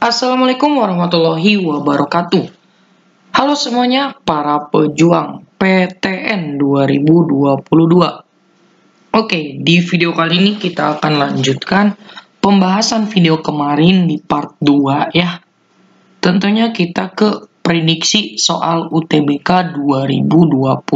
Assalamualaikum warahmatullahi wabarakatuh. Halo semuanya para pejuang PTN 2022. Oke, di video kali ini kita akan lanjutkan pembahasan video kemarin di part 2 ya. Tentunya kita ke prediksi soal UTBK 2022.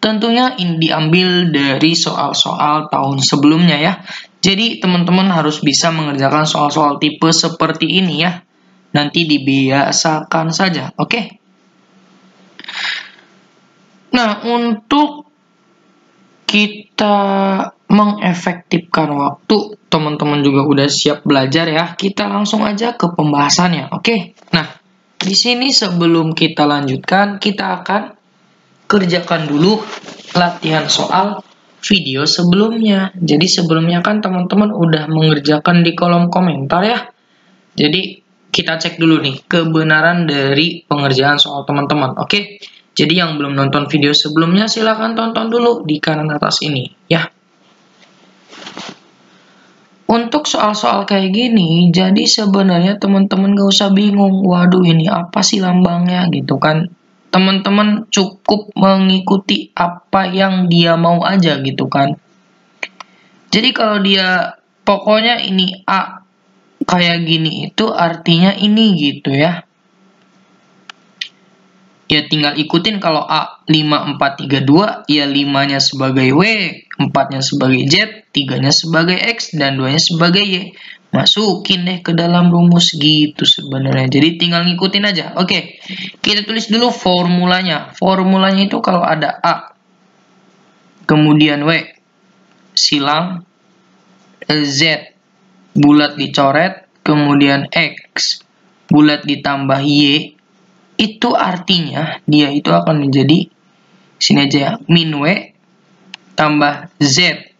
Tentunya ini diambil dari soal-soal tahun sebelumnya ya. Jadi teman-teman harus bisa mengerjakan soal-soal tipe seperti ini ya. Nanti dibiasakan saja, oke? Nah, untuk kita mengefektifkan waktu, teman-teman juga udah siap belajar ya. Kita langsung aja ke pembahasannya, oke? Nah, di sini sebelum kita lanjutkan, kita akan kerjakan dulu latihan soal video sebelumnya. Jadi sebelumnya kan teman-teman udah mengerjakan di kolom komentar ya. Jadi kita cek dulu nih kebenaran dari pengerjaan soal teman-teman. Oke. Jadi yang belum nonton video sebelumnya silahkan tonton dulu di kanan atas ini ya. Untuk soal-soal kayak gini, jadi sebenarnya teman-teman gak usah bingung. Waduh, ini apa sih lambangnya gitu kan. Teman-teman cukup mengikuti apa yang dia mau aja gitu kan. Jadi kalau dia pokoknya ini A kayak gini itu artinya ini gitu ya. Ya tinggal ikutin kalau A 5, 4, 3, 2 ya 5-nya sebagai W, 4-nya sebagai Z, 3-nya sebagai X, dan 2-nya sebagai Y. Masukin deh ke dalam rumus gitu sebenarnya. Jadi tinggal ngikutin aja. Oke, kita tulis dulu formulanya. Formulanya itu kalau ada A, kemudian W, silang, Z, bulat dicoret, kemudian X, bulat ditambah Y, itu artinya dia itu akan menjadi, sini aja ya, min W tambah Z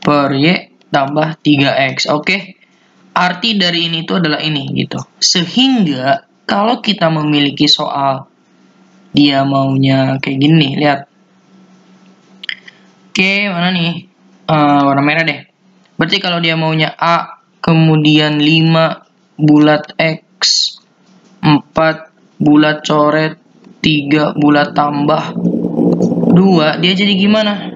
per Y tambah 3X. Oke. Arti dari ini itu adalah ini gitu. Sehingga kalau kita memiliki soal dia maunya kayak gini, lihat. Oke, mana nih? Warna merah deh. Berarti kalau dia maunya A, kemudian 5 bulat X, 4 bulat coret, 3 bulat tambah 2, dia jadi gimana?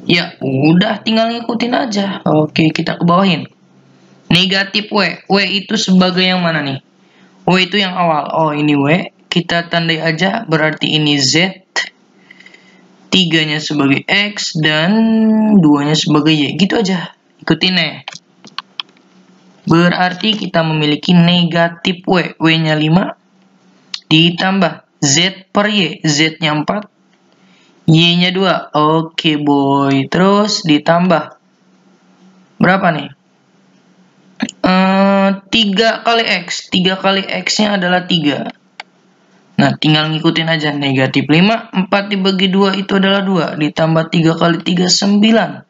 Ya, udah tinggal ngikutin aja. Oke, kita ke bawahin. Negatif W. W itu sebagai yang mana nih? W itu yang awal. Oh, ini W. Kita tandai aja, berarti ini Z. 3-nya sebagai X, dan 2-nya sebagai Y. Gitu aja. Ikutin nih. Berarti kita memiliki negatif W. W-nya 5. Ditambah Z per Y. Z-nya 4. Y-nya 2. Oke, boy. Terus ditambah. Berapa nih? 3 kali X. 3 kali X-nya adalah 3. Nah, tinggal ngikutin aja. Negatif 5. 4 dibagi 2 itu adalah 2. Ditambah 3 kali 3, 9.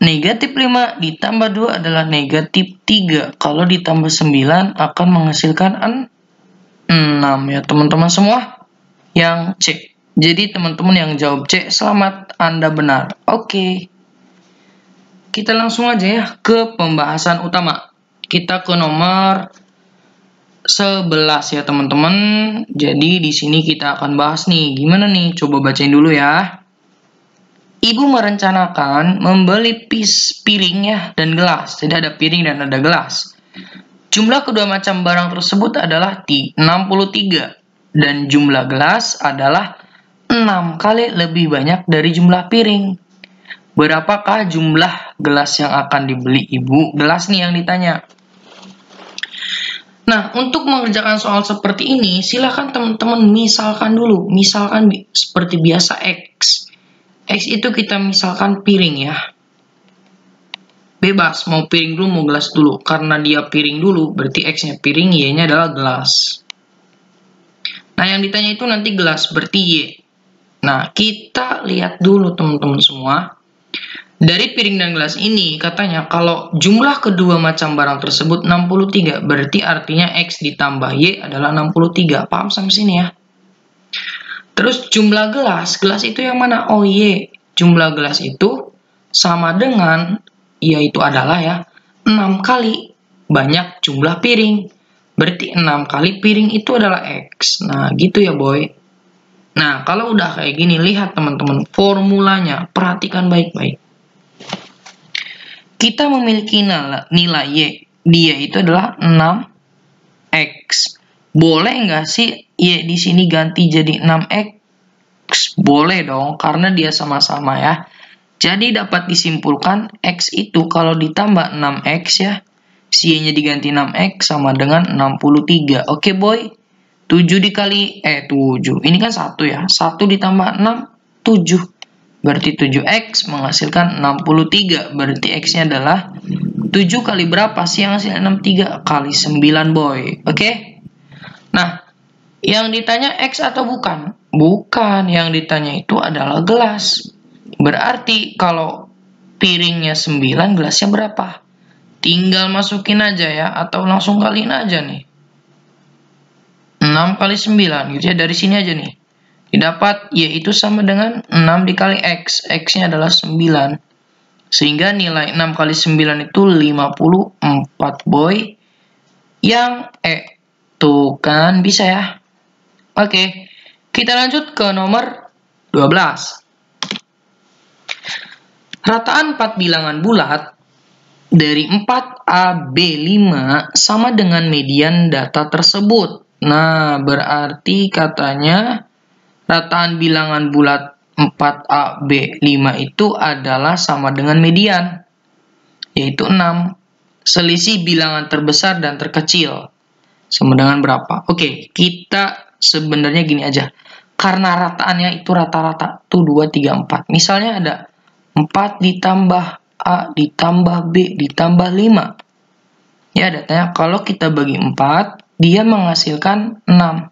Negatif 5 ditambah 2 adalah negatif 3. Kalau ditambah 9 akan menghasilkan 6 ya teman-teman semua. Yang C. Jadi teman-teman yang jawab C, selamat, Anda benar. Oke. Kita langsung aja ya ke pembahasan utama. Kita ke nomor 11 ya teman-teman. Jadi di sini kita akan bahas nih. Gimana nih? Coba bacain dulu ya. Ibu merencanakan membeli piring ya dan gelas. Jadi ada piring dan ada gelas. Jumlah kedua macam barang tersebut adalah 63. Dan jumlah gelas adalah 6 kali lebih banyak dari jumlah piring. Berapakah jumlah gelas yang akan dibeli ibu? Gelas nih yang ditanya. Nah, untuk mengerjakan soal seperti ini, silakan teman-teman misalkan dulu. Misalkan seperti biasa X. X itu kita misalkan piring ya. Bebas, mau piring dulu, mau gelas dulu. Karena dia piring dulu, berarti X-nya piring, Y-nya adalah gelas. Nah, yang ditanya itu nanti gelas, berarti Y. Nah, kita lihat dulu teman-teman semua. Dari piring dan gelas ini, katanya kalau jumlah kedua macam barang tersebut 63, berarti artinya X ditambah Y adalah 63. Paham sampai sini ya? Terus jumlah gelas itu yang mana? Oh, Y. Jumlah gelas itu sama dengan, yaitu adalah ya, 6 kali banyak jumlah piring. Berarti 6 kali piring itu adalah X. Nah, gitu ya, boy. Nah, kalau udah kayak gini, lihat teman-teman formulanya. Perhatikan baik-baik. Kita memiliki nilai Y. Dia itu adalah 6X. Boleh nggak sih Y di sini ganti jadi 6X? Boleh dong, karena dia sama-sama ya. Jadi dapat disimpulkan X itu kalau ditambah 6X ya, si Y-nya diganti 6X sama dengan 63. Oke boy, 7 dikali, 7. Ini kan 1 ya, 1 ditambah 6, 7. Berarti 7X menghasilkan 63. Berarti X-nya adalah 7 kali berapa sih yang hasilnya 63? Kali 9 boy. Oke? Nah, yang ditanya X atau bukan? Bukan, yang ditanya itu adalah gelas. Berarti kalau piringnya 9, gelasnya berapa? Tinggal masukin aja ya, atau langsung kaliin aja nih. 6 kali 9, gitu ya, dari sini aja nih. Didapat, yaitu sama dengan 6 dikali X. X-nya adalah 9. Sehingga nilai 6 kali 9 itu 54, boy. Yang tuh kan bisa ya. Oke, kita lanjut ke nomor 12. Rataan 4 bilangan bulat dari 4AB5 sama dengan median data tersebut. Nah, berarti katanya rataan bilangan bulat 4AB5 itu adalah sama dengan median, yaitu 6. Selisih bilangan terbesar dan terkecil sama dengan berapa? Oke, kita sebenarnya gini aja. Karena rataannya itu rata-rata tuh 2, 3, 4. Misalnya ada 4 ditambah A ditambah B ditambah 5. Ya, datanya kalau kita bagi 4, dia menghasilkan 6.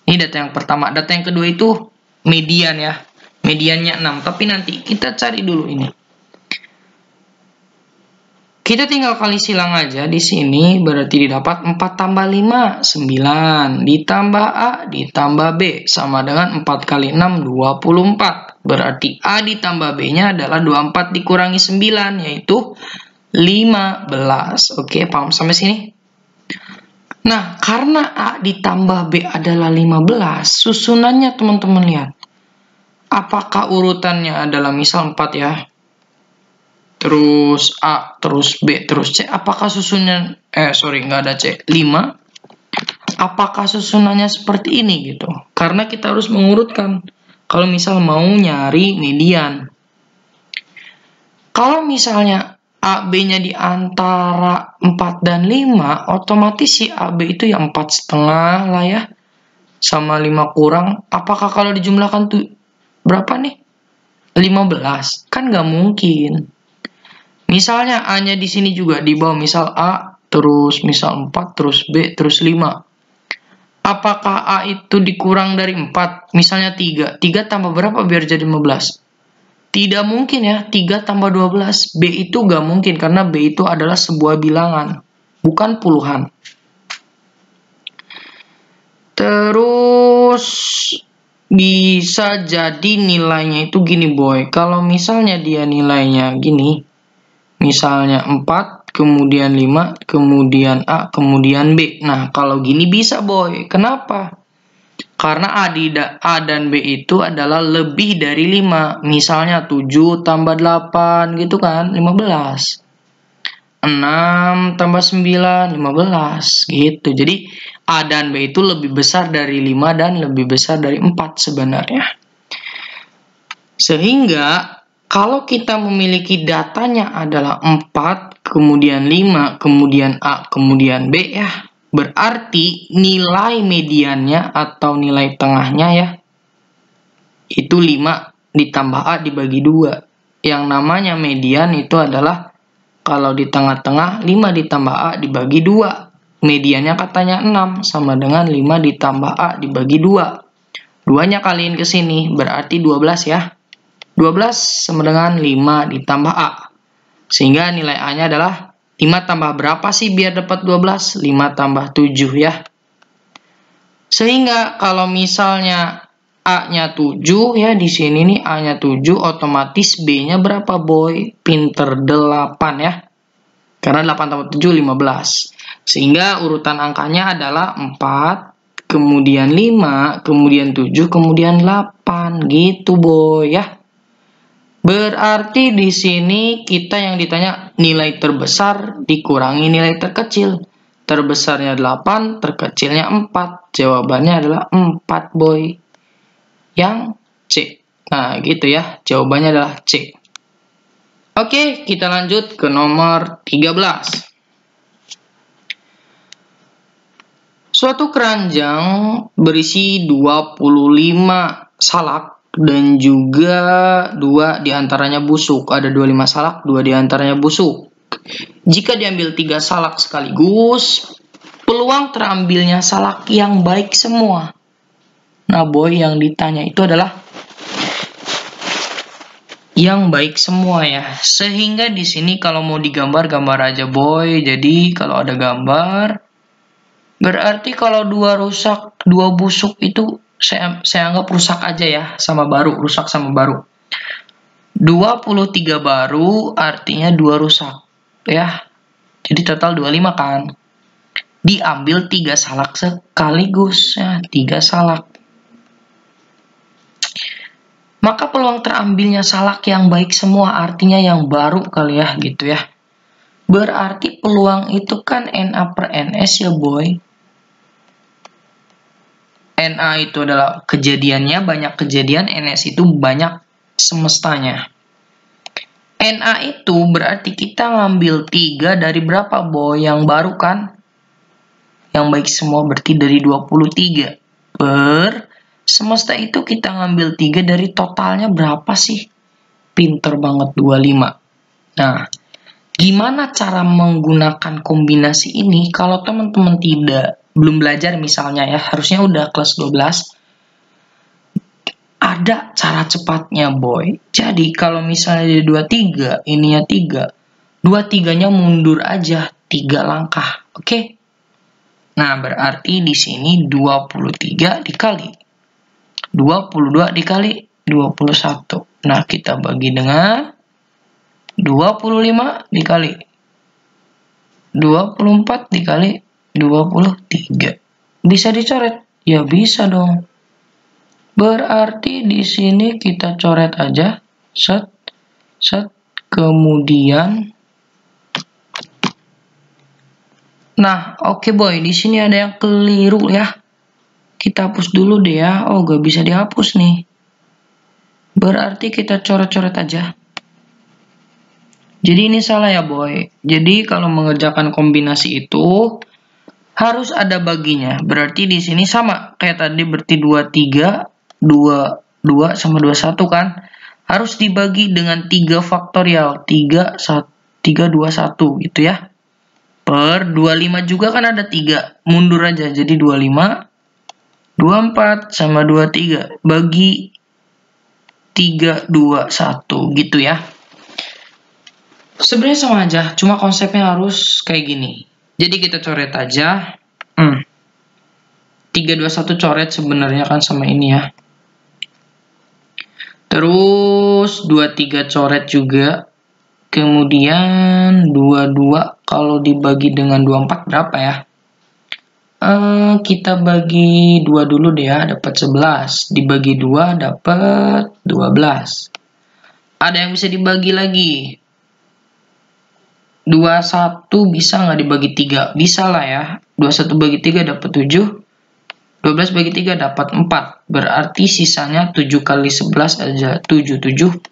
Ini data yang pertama. Data yang kedua itu median ya. Mediannya 6. Tapi nanti kita cari dulu ini. Kita tinggal kali silang aja di sini, berarti didapat 4 tambah 5, 9. Ditambah A, ditambah B, sama dengan 4 kali 6, 24. Berarti A ditambah B-nya adalah 24 dikurangi 9, yaitu 15. Oke, paham sampai sini? Nah, karena A ditambah B adalah 15, susunannya teman-teman lihat. Apakah urutannya adalah misal 4 ya? Terus A, terus B, terus C. Apakah susunannya, nggak ada C, 5. Apakah susunannya seperti ini gitu? Karena kita harus mengurutkan. Kalau misal mau nyari median. Kalau misalnya A, B-nya di antara 4 dan 5, otomatis si AB itu yang 4,5 lah ya. Sama 5 kurang. Apakah kalau dijumlahkan tuh berapa nih? 15. Kan nggak mungkin. Misalnya A-nya di sini juga di bawah, misal A, terus misal 4, terus B, terus 5. Apakah A itu dikurang dari 4? Misalnya 3. 3 tambah berapa biar jadi 15? Tidak mungkin ya, 3 tambah 12. B itu nggak mungkin, karena B itu adalah sebuah bilangan, bukan puluhan. Terus bisa jadi nilainya itu gini boy. Kalau misalnya dia nilainya gini, misalnya 4, kemudian 5, kemudian A, kemudian B. Nah, kalau gini bisa boy. Kenapa? Karena A dan B itu adalah lebih dari 5. Misalnya 7 tambah 8 gitu kan, 15. 6 tambah 9, 15 gitu. Jadi A dan B itu lebih besar dari 5 dan lebih besar dari 4 sebenarnya. Sehingga kalau kita memiliki datanya adalah 4, kemudian 5, kemudian A, kemudian B ya, berarti nilai mediannya atau nilai tengahnya ya, itu 5 ditambah A dibagi 2. Yang namanya median itu adalah kalau di tengah-tengah 5 ditambah A dibagi 2. Mediannya katanya 6, sama dengan 5 ditambah A dibagi 2. 2-nya kaliin ke sini, berarti 12 ya. 12 sama dengan 5 ditambah A. Sehingga nilai A-nya adalah 5 tambah berapa sih biar dapat 12? 5 tambah 7 ya. Sehingga kalau misalnya A-nya 7 ya, di sini nih A-nya 7, otomatis B-nya berapa boy? Pinter 8 ya. Karena 8 tambah 7, 15. Sehingga urutan angkanya adalah 4, kemudian 5, kemudian 7, kemudian 8. Gitu, boy, ya. Berarti di sini kita yang ditanya nilai terbesar dikurangi nilai terkecil. Terbesarnya 8, terkecilnya 4. Jawabannya adalah 4, boy. Yang C. Nah, gitu ya. Jawabannya adalah C. Oke, kita lanjut ke nomor 13. Suatu keranjang berisi 25 salak dan juga 2 diantaranya busuk. Ada 25 salak, 2 diantaranya busuk. Jika diambil 3 salak sekaligus, peluang terambilnya salak yang baik semua. Nah, boy, yang ditanya itu adalah yang baik semua ya. Sehingga di sini kalau mau digambar, gambar aja, boy. Jadi kalau ada gambar, berarti kalau 2 rusak, 2 busuk itu saya anggap rusak aja ya, sama baru, rusak sama baru. 23 baru artinya 2 rusak ya. Jadi total 25 kan. Diambil 3 salak sekaligus ya, 3 salak. Maka peluang terambilnya salak yang baik semua artinya yang baru kali ya gitu ya. Berarti peluang itu kan NA per NS ya, boy. NA itu adalah kejadiannya, banyak kejadian, NS itu banyak semestanya. NA itu berarti kita ngambil 3 dari berapa, boy? Yang baru kan? Yang baik semua berarti dari 23. Per semesta itu kita ngambil 3 dari totalnya berapa sih? Pinter banget, 25. Nah, gimana cara menggunakan kombinasi ini? Kalau teman-teman belum belajar misalnya ya, harusnya udah kelas 12. Ada cara cepatnya, boy. Jadi kalau misalnya di 23, ininya 3. 23-nya mundur aja 3 langkah. Oke? Nah, berarti di sini 23 dikali 22 dikali 21. Nah, kita bagi dengan 25 dikali 24 dikali 23. Bisa dicoret? Ya bisa dong. Berarti di sini kita coret aja. Set. Kemudian. Nah, oke, boy. Di sini ada yang keliru ya. Kita hapus dulu deh ya. Oh, gak bisa dihapus nih. Berarti kita coret-coret aja. Jadi ini salah ya, boy. Jadi kalau mengerjakan kombinasi itu harus ada baginya. Berarti di sini sama kayak tadi, berarti 23, 22 sama 21 kan. Harus dibagi dengan 3 faktorial. 3, 2, 1 gitu ya. Per 25 juga kan ada 3. Mundur aja. Jadi 25, 24 sama 23. Bagi 3, 2, 1 gitu ya. Sebenarnya sama aja, cuma konsepnya harus kayak gini. Jadi kita coret aja. 3, 2, 1 coret sebenarnya kan sama ini ya. Terus 23 coret juga. Kemudian 22 kalau dibagi dengan 24 berapa ya? Kita bagi 2 dulu deh ya, dapat 11. Dibagi 2 dapat 12. Ada yang bisa dibagi lagi. 21 bisa nggak dibagi 3? Bisa lah ya. 21 bagi 3 dapat 7. 12 bagi 3 dapat 4. Berarti sisanya 7 kali 11 aja. 7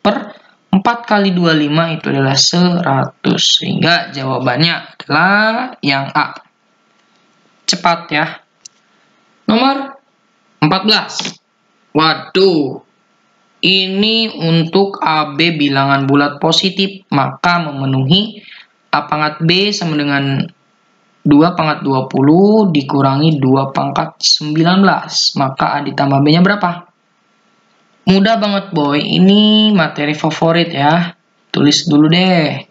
per 4 kali 25 itu adalah 100. Sehingga jawabannya adalah yang A. Cepat ya. Nomor 14. Waduh. Ini untuk AB bilangan bulat positif. Maka memenuhi A pangkat B sama dengan 2 pangkat 20 dikurangi 2 pangkat 19. Maka A ditambah B-nya berapa? Mudah banget, boy. Ini materi favorit ya. Tulis dulu deh.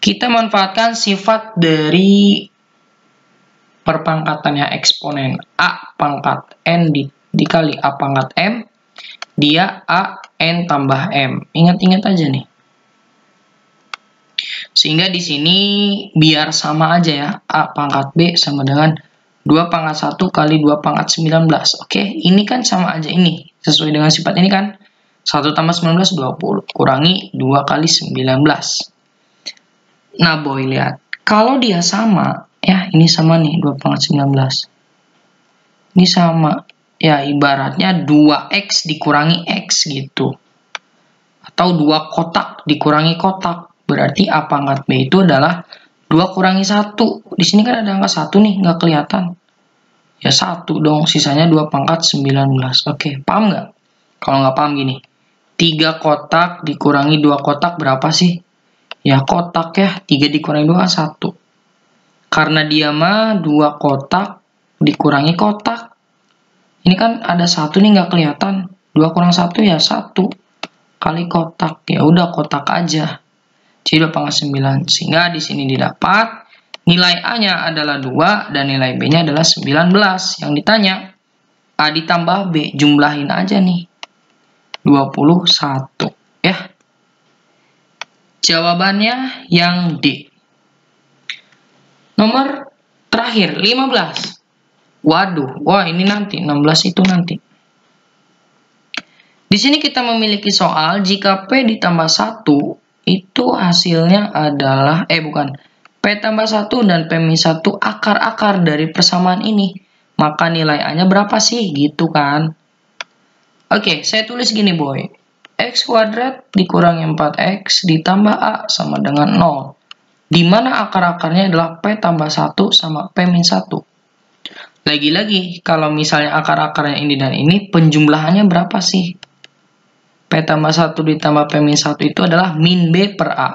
Kita manfaatkan sifat dari perpangkatannya eksponen. A pangkat N dikali A pangkat M. Dia A N tambah M. Ingat-ingat aja nih. Sehingga di sini biar sama aja ya. A pangkat B sama dengan 2 pangkat 1 kali 2 pangkat 19. Oke, ini kan sama aja ini. Sesuai dengan sifat ini kan. 1 tambah 19, 20. Kurangi 2 kali 19. Nah, boy, lihat. Kalau dia sama, ya ini sama nih, 2 pangkat 19. Ini sama. Ya, ibaratnya 2X dikurangi X gitu. Atau 2 kotak dikurangi kotak. Berarti A pangkat B itu adalah 2 kurangi 1. Di sini kan ada angka 1 nih, nggak kelihatan. Ya 1 dong, sisanya 2 pangkat 19. Oke, paham nggak? Kalau nggak paham gini. 3 kotak dikurangi 2 kotak berapa sih? Ya kotak ya, 3 dikurangi 2 kan 1. Karena dia mah 2 kotak dikurangi kotak. Ini kan ada 1 nih nggak kelihatan. 2 kurang 1 ya 1. Kali kotak. Ya udah kotak aja. Jadi 2 pangkat 9. Sehingga di sini didapat nilai A-nya adalah 2 dan nilai B-nya adalah 19. Yang ditanya A ditambah B, jumlahin aja nih. 21 ya. Jawabannya yang D. Nomor terakhir 15. Waduh, wah ini nanti 16 itu nanti. Di sini kita memiliki soal jika P ditambah 1 itu hasilnya adalah P tambah 1 dan P-1 akar-akar dari persamaan ini. Maka nilai A-nya berapa sih? Gitu kan. Oke, saya tulis gini boy. X kuadrat dikurangi 4X ditambah A sama dengan 0. Di mana akar-akarnya adalah P tambah 1 sama P-1. Lagi-lagi, kalau misalnya akar-akarnya ini dan ini, penjumlahannya berapa sih? P tambah 1 ditambah P-1 itu adalah min B per A.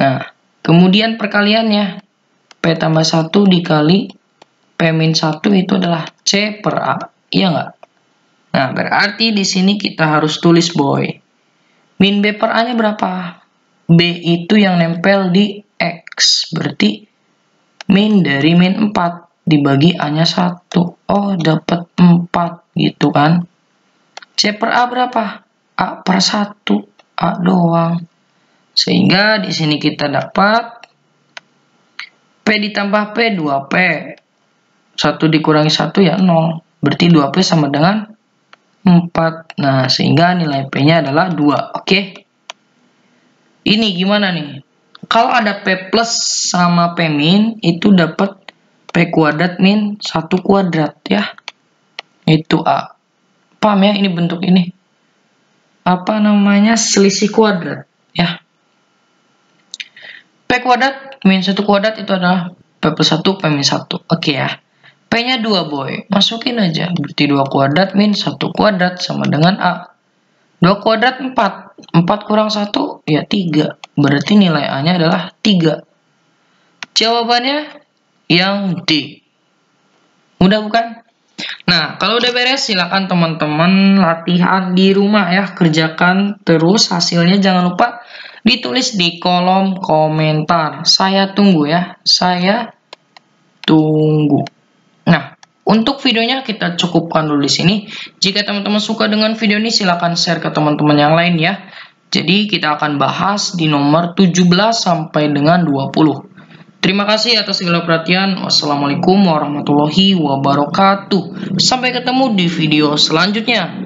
Nah, kemudian perkaliannya. P tambah 1 dikali P-1 itu adalah C per A. Iya nggak? Nah, berarti di sini kita harus tulis boy. Min B per A-nya berapa? B itu yang nempel di X. Berarti min dari min 4 dibagi A-nya 1. Oh, dapat 4 gitu kan. C per A berapa? A per 1. A doang. Sehingga di sini kita dapat P ditambah P, 2P. 1 dikurangi 1 ya 0. Berarti 2P sama dengan 4. Nah, sehingga nilai P-nya adalah 2. Oke. Ini gimana nih? Kalau ada P plus sama P min, itu dapat P kuadrat min 1 kuadrat ya. Itu A. Paham ya ini bentuk ini? Apa namanya? Selisih kuadrat ya. P kuadrat min 1 kuadrat itu adalah P plus 1 P min 1. Oke ya. P-nya 2 boy. Masukin aja. Berarti 2 kuadrat min 1 kuadrat sama dengan A. 2 kuadrat 4. 4 kurang 1 ya 3. Berarti nilai A-nya adalah 3. Jawabannya yang D. Mudah bukan? Nah, kalau udah beres silakan teman-teman latihan di rumah ya. Kerjakan terus hasilnya, jangan lupa ditulis di kolom komentar. Saya tunggu ya. Saya tunggu. Nah, untuk videonya kita cukupkan dulu di sini. Jika teman-teman suka dengan video ini silakan share ke teman-teman yang lain ya. Jadi kita akan bahas di nomor 17 sampai dengan 20. Terima kasih atas segala perhatian. Wassalamualaikum warahmatullahi wabarakatuh. Sampai ketemu di video selanjutnya.